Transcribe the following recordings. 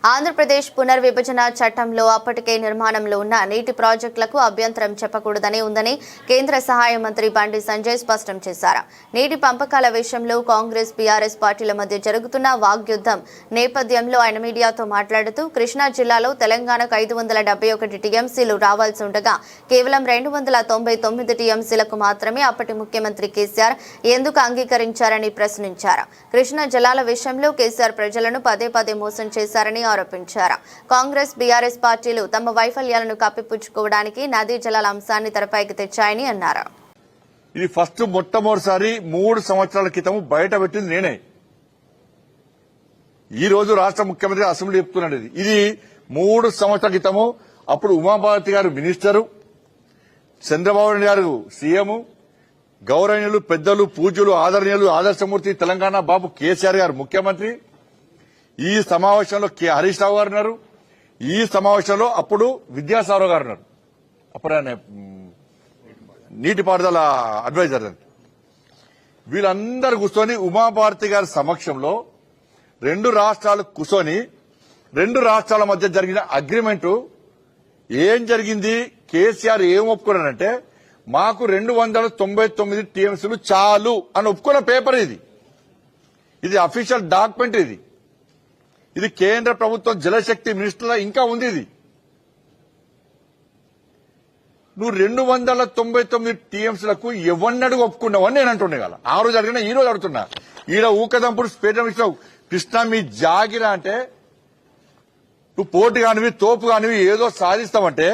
ఆంధ్రప్రదేశ్ పునర్విభజన చట్టంలో అప్పటికే నిర్మాణంలో ఉన్న నీటి ప్రాజెక్టులకు అభ్యంతరం చెప్పకూడదని ఉందని కేంద్ర సహాయ మంత్రి బండి సంజయ్ స్పష్టం చేశారు. నీటి పంపకాల విషయంలో కాంగ్రెస్ బీఆర్ఎస్ పార్టీల మధ్య జరుగుతున్న వాగ్యుద్ధం నేపథ్యంలో ఆయన మీడియాతో మాట్లాడుతూ కృష్ణా జిల్లాలో తెలంగాణకు 571 టీఎంసీలు రావాల్సి ఉండగా కేవలం 299 టీఎంసీలకు మాత్రమే అప్పటి ముఖ్యమంత్రి కేసీఆర్ ఎందుకు అంగీకరించారని ప్రశ్నించారు. కృష్ణా జలాల విషయంలో కేసీఆర్ ప్రజలను పదే పదే మోసం చేశారని ఆరోపించారు. కాంగ్రెస్ బీఆర్ఎస్ పార్టీలు తమ వైఫల్యాలను కప్పిపుచ్చుకోవడానికి నదీ జలాల అంశాన్ని తెరపైకి తెచ్చాయని అన్నారు. ఇది మొట్టమొదటిసారి 3 సంవత్సరాల క్రితం బయట పెట్టింది నేనే. ఈ రోజు రాష్ట్ర ముఖ్యమంత్రి అసెంబ్లీ చెప్తున్నాడు. ఇది 3 సంవత్సరాల క్రితము అప్పుడు ఉమాభారతి గారు మినిస్టరు, చంద్రబాబు నాయుడు గారు సీఎం, గౌరవనీయులు పెద్దలు పూజ్యులు ఆదరణీయులు ఆదర్శమూర్తి తెలంగాణ బాబు కేసీఆర్ గారు ముఖ్యమంత్రి. ఈ సమావేశంలో హరీష్ రావు గారు ఉన్నారు. ఈ సమావేశంలో అప్పుడు విద్యాసాగర్ గారు ఉన్నారు. అప్పుడు ఆయన నీటిపారుదల అడ్వైజర్. వీళ్ళందరూ కూర్చొని ఉమాభారతి గారి సమక్షంలో 2 రాష్ట్రాలు కూర్చొని 2 రాష్ట్రాల మధ్య జరిగిన అగ్రిమెంట్ ఏం జరిగింది, కేసీఆర్ ఏం ఒప్పుకున్నారంటే మాకు 299 టీఎంసీలు చాలు అని ఒప్పుకున్న పేపర్ ఇది. ఇది అఫీషియల్ డాక్యుమెంట్. ఇది కేంద్ర ప్రభుత్వం జలశక్తి మినిస్టర్లో ఇంకా ఉంది. ఇది నువ్వు 299 టీఎంసీలకు ఎవరినడుగు ఒప్పుకున్నావని నేను అంటుండే కదా. ఆ రోజు అడిగినా ఈ రోజు అడుగుతున్నా. ఈడ ఊకదంపుడు స్పేటం ఇచ్చినావు. కృష్ణ మీ జాగిరా అంటే నువ్వు పోటు కానివి తోపు కానివి ఏదో సాధిస్తావంటే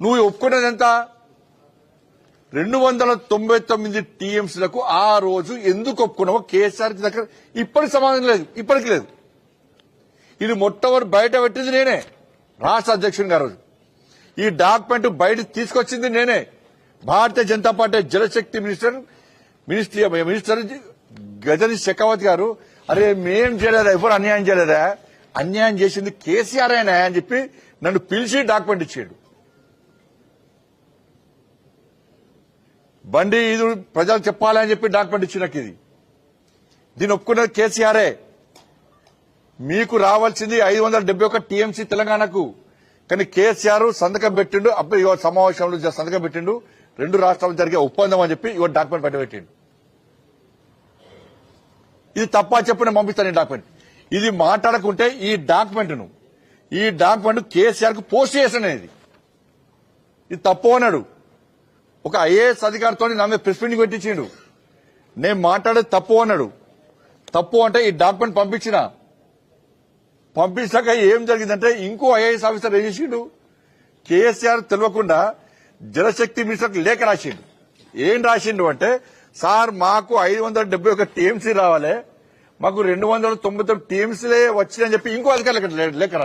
నువ్వు ఒప్పుకున్నది ఎంత? 299 టీఎంసీలకు ఆ రోజు ఎందుకు ఒప్పుకున్నావో కేసీఆర్ దగ్గర ఇప్పటికి సమాధానం లేదు, ఇప్పటికి లేదు. ఇది మొట్టమొదటి బయట పెట్టింది నేనే, రాష్ట్ర అధ్యక్షుని గారు. ఈ డాక్యుమెంట్ బయట తీసుకొచ్చింది నేనే. భారతీయ జనతా పార్టీ జలశక్తి మినిస్టర్ గజని షెకావత్ గారు, అరే మేం చేయలేదా, ఎవరు అన్యాయం చేయలేదా, అన్యాయం చేసింది కేసీఆర్ అయినా అని చెప్పి నన్ను పిలిచి డాక్యుమెంట్ ఇచ్చాడు. బండి ఇది ప్రజలకు చెప్పాలని చెప్పి డాక్యుమెంట్ ఇచ్చినాక దీన్ని ఒప్పుకున్నది కేసీఆరే. మీకు రావాల్సింది 571 టీఎంసీ తెలంగాణకు. కానీ కేసీఆర్ సంతకం పెట్టిండు. అప్పుడు సమావేశంలో సంతకం పెట్టిండు. 2 రాష్ట్రాలు జరిగే ఒప్పందం అని చెప్పి డాక్యుమెంట్ పెట్టబెట్టిండు. ఇది తప్ప చెప్పిన పంపిస్తాను ఈ డాక్యుమెంట్. ఇది మాట్లాడకుంటే ఈ డాక్యుమెంట్ కేసీఆర్ కు పోస్ట్ చేసాను. ఇది తప్పు అన్నాడు. ఒక ఐఏఎస్ అధికారితో నా మీద ప్రెస్ మీటింగ్ పెట్టించిండు. నేను మాట్లాడేది తప్పు అన్నాడు. తప్పు అంటే ఈ డాక్యుమెంట్ పంపించాక ఏం జరిగిందంటే ఇంకో ఐఏఎస్ ఆఫీసర్ ఏం చేసిండు, కేసీఆర్ తెలియకుండా జలశక్తి మినిస్టర్ లేఖ రాసిండు. ఏం రాసిండు అంటే, సార్ మాకు 571 టీఎంసీ రావాలి, మాకు 299 టీఎంసీలే వచ్చినాయని చెప్పి ఇంకో అధికారులకు లేఖ రాసిండు.